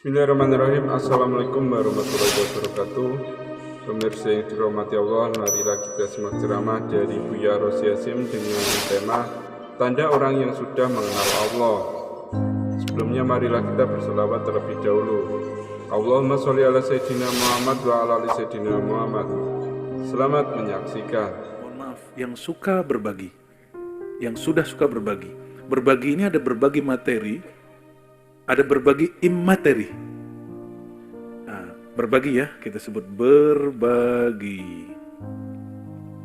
Bismillahirrahmanirrahim. Assalamualaikum warahmatullahi wabarakatuh. Pemirsa yang dirahmati Allah, marilah kita simak ceramah dari Buya Rosi Hasyim dengan tema Tanda Orang yang Sudah Mengenal Allah. Sebelumnya marilah kita berselawat terlebih dahulu. Allahumma sholli ala Sayyidina Muhammad wa ala ali Sayyidina Muhammad. Selamat menyaksikan. Mohon maaf, yang suka berbagi, yang sudah suka berbagi. Berbagi ini ada berbagi materi, ada berbagi immateri. Nah, berbagi ya, kita sebut berbagi.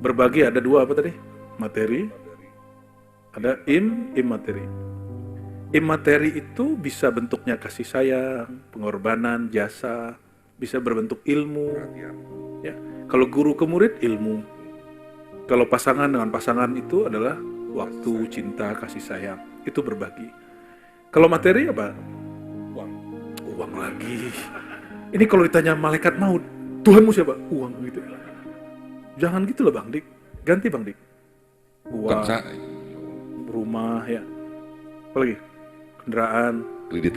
Berbagi ada dua apa tadi? Materi, ada immateri. Immateri itu bisa bentuknya kasih sayang, pengorbanan, jasa, bisa berbentuk ilmu. Ya, kalau guru ke murid ilmu. Kalau pasangan dengan pasangan itu adalah waktu, cinta, kasih sayang. Itu berbagi. Kalau materi apa? Uang lagi. Ini kalau ditanya malaikat maut, Tuhanmu siapa? Uang gitu. Jangan gitu loh Bang Dik. Ganti Bang Dik. Uang, rumah ya. Apa lagi? Kendaraan. Kredit.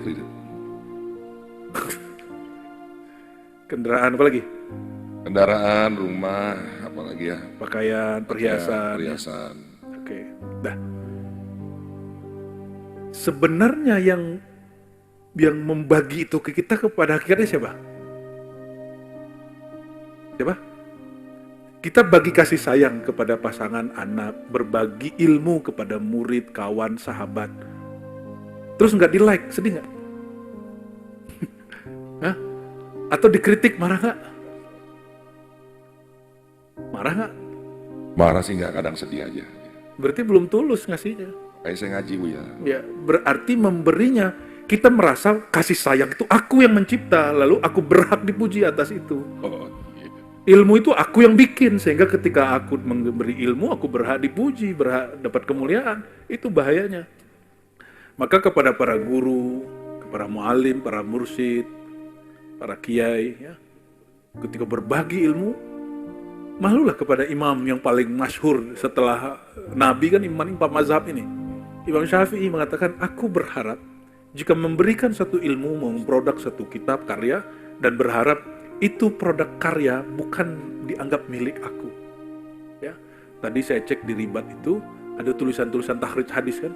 Kendaraan apa lagi? Kendaraan, rumah, apalagi ya? Pakaian, perhiasan. Perhiasan. Oke. Dah. Sebenarnya yang membagi itu ke kita kepada akhirnya siapa? Siapa? Kita bagi kasih sayang kepada pasangan, anak, berbagi ilmu kepada murid, kawan, sahabat. Terus nggak di-like, sedih nggak? Hah? Atau dikritik, marah nggak? Marah nggak? Marah sih nggak, kadang sedih aja. Berarti belum tulus ngasihnya. Kayak saya ngaji Bu ya. Ya, berarti memberinya, kita merasa kasih sayang itu aku yang mencipta, lalu aku berhak dipuji atas itu. Oh, iya. Ilmu itu aku yang bikin, sehingga ketika aku memberi ilmu, aku berhak dipuji, berhak dapat kemuliaan. Itu bahayanya. Maka kepada para guru, kepada mu'alim, para mursyid, para kiai, ya, ketika berbagi ilmu, malulah kepada imam yang paling masyhur setelah Nabi kan imam mazhab ini. Imam Syafi'i mengatakan, aku berharap jika memberikan satu ilmu, memproduk satu kitab karya, dan berharap itu produk karya bukan dianggap milik aku. Ya, tadi saya cek di Ribat itu ada tulisan-tulisan tahrij hadis kan,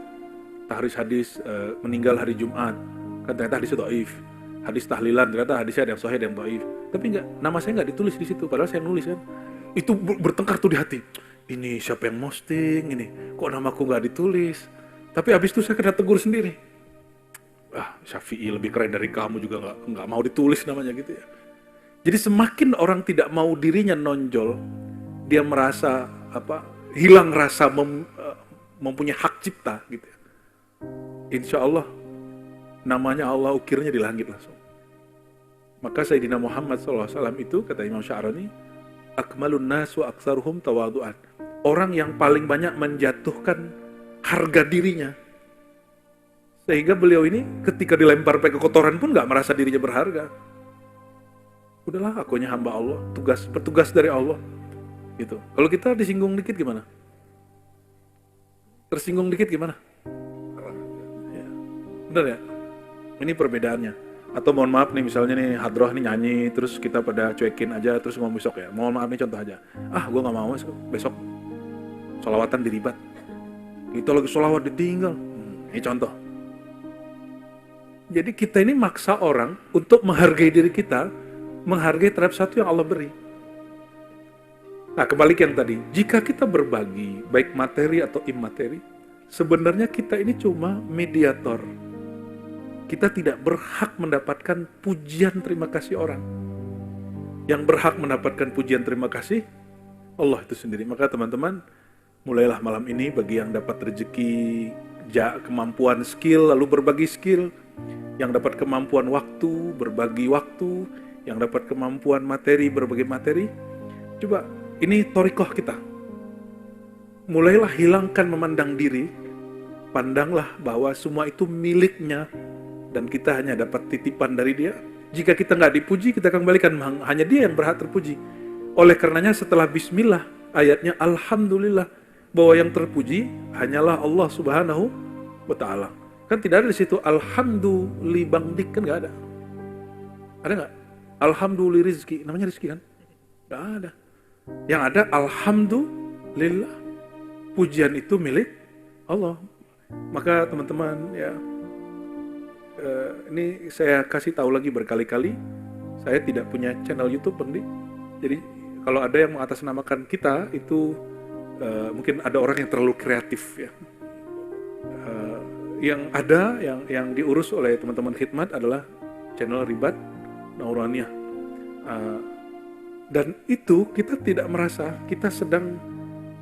tahrij hadis meninggal hari Jumat, kan ternyata hadisnya dhaif. Hadis tahlilan ternyata hadisnya ada yang sahih, ada yang dhaif. Tapi enggak, nama saya enggak ditulis di situ, padahal saya nulis kan. Itu bertengkar tuh di hati. Ini siapa yang posting ini? Kok namaku nggak ditulis? Tapi habis itu saya kena tegur sendiri. Syafi'i lebih keren dari kamu juga nggak mau ditulis namanya gitu ya. Jadi semakin orang tidak mau dirinya nonjol, dia merasa hilang rasa mempunyai hak cipta gitu ya. Insya Allah namanya Allah ukirnya di langit langsung. Maka Sayyidina Muhammad SAW itu kata Imam Sya'rani, akmalun nas wa aktsaruhum tawadu'an. Orang yang paling banyak menjatuhkan harga dirinya. Sehingga beliau ini ketika dilempar pakai kotoran pun gak merasa dirinya berharga. Udahlah, akunya hamba Allah, petugas dari Allah. Gitu. Kalau kita disinggung dikit gimana? Tersinggung dikit gimana? Ya. Benar ya? Ini perbedaannya. Atau mohon maaf nih, misalnya nih hadroh nih nyanyi, terus kita pada cuekin aja, terus mau besok ya. Mohon maaf nih contoh aja. Gue gak mau besok sholawatan di Ribat. Kita lagi sholawat ditinggal. Ini contoh. Jadi kita ini maksa orang untuk menghargai diri kita, menghargai terhadap satu yang Allah beri. Nah, kembali ke yang tadi. Jika kita berbagi, baik materi atau immateri, sebenarnya kita ini cuma mediator. Kita tidak berhak mendapatkan pujian terima kasih orang. Yang berhak mendapatkan pujian terima kasih, Allah itu sendiri. Maka teman-teman, mulailah malam ini bagi yang dapat rezeki, kemampuan skill, lalu berbagi skill. Yang dapat kemampuan waktu, berbagi waktu. Yang dapat kemampuan materi, berbagi materi. Coba, ini thorikoh kita. Mulailah hilangkan memandang diri. Pandanglah bahwa semua itu miliknya. Dan kita hanya dapat titipan dari dia. Jika kita nggak dipuji, kita akan kembalikan hanya dia yang berhak terpuji. Oleh karenanya setelah bismillah, ayatnya alhamdulillah, bahwa yang terpuji hanyalah Allah Subhanahu wa ta'ala. Kan tidak ada di situ alhamdulillah Bang Dik, kan nggak ada. Ada nggak? Alhamdulillah rizki, namanya rizki kan? Nggak ada. Yang ada alhamdulillah, pujian itu milik Allah. Maka teman-teman ya, ini saya kasih tahu lagi berkali-kali, saya tidak punya channel YouTube, Bang Di. Jadi kalau ada yang mengatasnamakan kita itu mungkin ada orang yang terlalu kreatif ya. Yang ada yang diurus oleh teman-teman khidmat adalah channel Ribat Nauraniyah. Dan itu kita tidak merasa kita sedang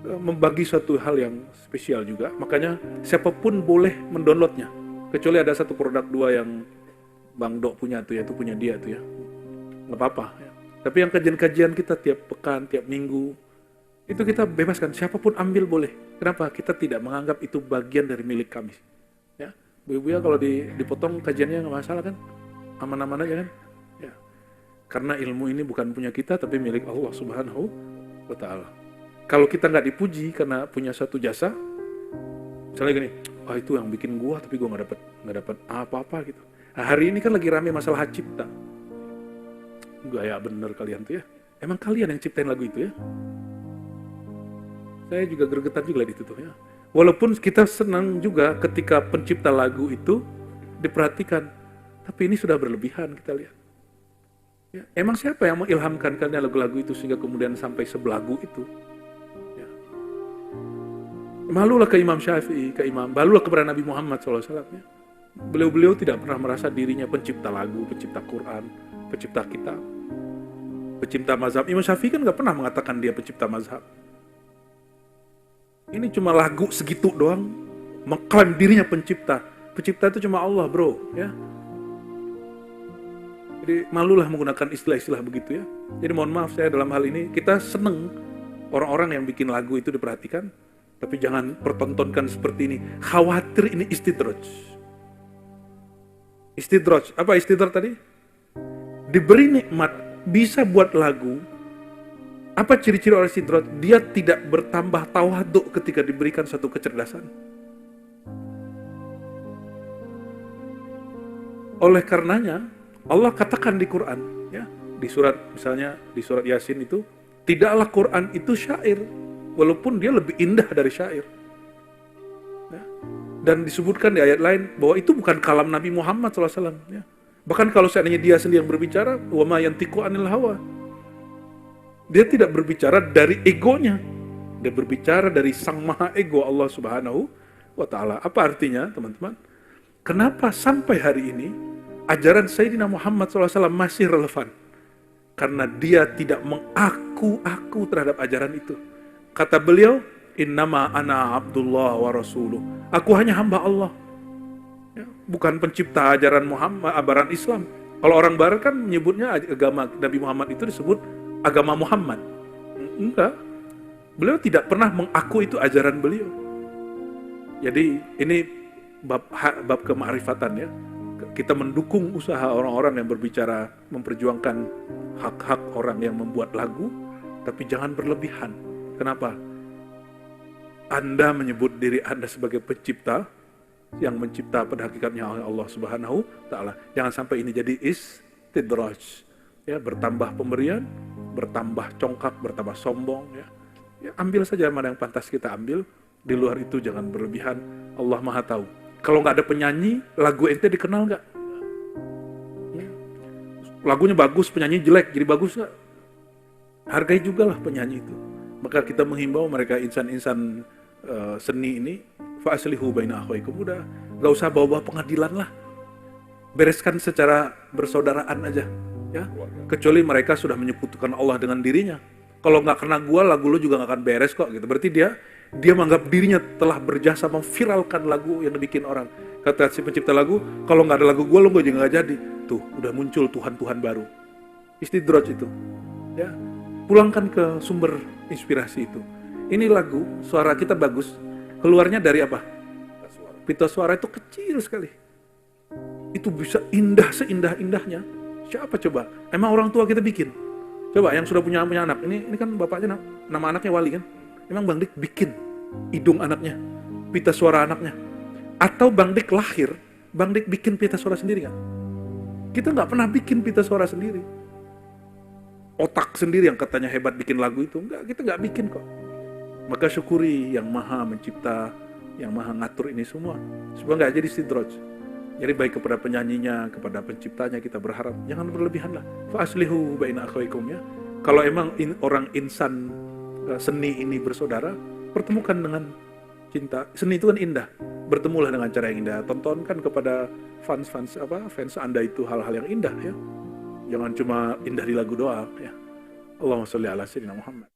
membagi suatu hal yang spesial juga. Makanya siapapun boleh mendownloadnya. Kecuali ada satu produk dua yang Bang Dok punya tuh ya, itu punya dia tuh ya. Nggak apa-apa ya. Tapi yang kajian-kajian kita tiap pekan, tiap minggu, itu kita bebaskan. Siapapun ambil boleh. Kenapa? Kita tidak menganggap itu bagian dari milik kami. Ya, Bu-ibu ya kalau dipotong kajiannya nggak masalah kan? Aman-aman aja kan? Ya. Karena ilmu ini bukan punya kita tapi milik Allah Subhanahu wa Ta'ala. Kalau kita nggak dipuji karena punya satu jasa, misalnya gini, itu yang bikin gua tapi gua nggak dapat apa-apa gitu. Nah, hari ini kan lagi rame masalah hak cipta. Gaya bener kalian tuh ya. Emang kalian yang ciptain lagu itu ya? Saya juga gregetan juga di situ ya. Walaupun kita senang juga ketika pencipta lagu itu diperhatikan, tapi ini sudah berlebihan kita lihat. Ya, emang siapa yang mengilhamkan kalian lagu-lagu itu sehingga kemudian sampai sebelagu itu? Ya. Malulah ke Imam Syafi'i, malulah kepada Nabi Muhammad SAW. Ya. Beliau tidak pernah merasa dirinya pencipta lagu, pencipta Quran, pencipta kitab, pencipta mazhab. Imam Syafi'i kan nggak pernah mengatakan dia pencipta mazhab. Ini cuma lagu segitu doang, mengklaim dirinya pencipta. Pencipta itu cuma Allah, bro. Ya. Jadi malulah menggunakan istilah-istilah begitu ya. Jadi mohon maaf saya dalam hal ini, kita seneng orang-orang yang bikin lagu itu diperhatikan, tapi jangan pertontonkan seperti ini. Khawatir ini istidraj. Istidraj, apa istidraj tadi? Diberi nikmat, bisa buat lagu. Apa ciri-ciri orang istidraj? Dia tidak bertambah tawaduk ketika diberikan satu kecerdasan. Oleh karenanya, Allah katakan di Quran, ya, di surat misalnya di surat Yasin itu, tidaklah Quran itu syair, walaupun dia lebih indah dari syair. Ya. Dan disebutkan di ayat lain bahwa itu bukan kalam Nabi Muhammad SAW. Ya. Bahkan kalau seandainya dia sendiri yang berbicara, wa ma yantiqu anil hawa. Dia tidak berbicara dari egonya, dia berbicara dari Sang Maha Ego Allah Subhanahu wa Ta'ala. Apa artinya, teman-teman? Kenapa sampai hari ini ajaran Sayyidina Muhammad SAW masih relevan? Karena dia tidak mengaku-aku terhadap ajaran itu. Kata beliau, innama ana abdullah wa rasuluh. Aku hanya hamba Allah. Ya, bukan pencipta ajaran Muhammad, ajaran Islam. Kalau orang barat kan menyebutnya agama Nabi Muhammad itu disebut agama Muhammad. Enggak. Beliau tidak pernah mengaku itu ajaran beliau. Jadi ini bab kemakrifatan ya. Kita mendukung usaha orang-orang yang berbicara memperjuangkan hak-hak orang yang membuat lagu, tapi jangan berlebihan. Kenapa? Anda menyebut diri Anda sebagai pencipta, yang mencipta pada hakikatnya Allah Subhanahu Ta'ala. Jangan sampai ini jadi istidraj, ya, bertambah pemberian, bertambah congkak, bertambah sombong, ya. Ya, ambil saja mana yang pantas kita ambil. Di luar itu jangan berlebihan. Allah Maha tahu. Kalau nggak ada penyanyi, lagu ente dikenal nggak? Lagunya bagus, penyanyi jelek, jadi bagus nggak? Hargai juga lah penyanyi itu. Maka kita menghimbau mereka insan-insan seni ini, fa'aslihu baina akhwaikum, udah nggak usah bawa-bawa pengadilan lah. Bereskan secara bersaudaraan aja, ya. Kecuali mereka sudah menyekutukan Allah dengan dirinya. Kalau nggak kena gua, lagu lu juga nggak akan beres kok, gitu. Berarti dia menganggap dirinya telah berjasa memviralkan lagu yang dibikin orang. Kata si pencipta lagu, kalau nggak ada lagu gue, lo juga nggak jadi. Tuh, udah muncul Tuhan-Tuhan baru. Istidraj itu. Ya, pulangkan ke sumber inspirasi itu. Ini lagu, suara kita bagus. Keluarnya dari apa? Pita suara itu kecil sekali. Itu bisa indah seindah-indahnya. Siapa coba? Emang orang tua kita bikin? Coba yang sudah punya anak. Ini kan bapaknya, nama anaknya Wali kan? Emang Bang Dik bikin hidung anaknya, pita suara anaknya? Atau Bang Dik lahir, Bang Dik bikin pita suara sendiri kan? Kita nggak pernah bikin pita suara sendiri. Otak sendiri yang katanya hebat bikin lagu itu, enggak, kita nggak bikin kok. Maka syukuri yang maha mencipta, yang maha ngatur ini semua, supaya nggak jadi istidroj. Jadi baik kepada penyanyinya, kepada penciptanya kita berharap, jangan berlebihan lah. Fa aslihu baina akhawaikum ya. Kalau emang orang insan seni ini bersaudara, pertemukan dengan cinta. Seni itu kan indah. Bertemulah dengan cara yang indah. Tontonkan kepada fans Anda itu hal-hal yang indah ya. Jangan cuma indah di lagu doang ya. Allahumma sholli ala sayyidina Muhammad.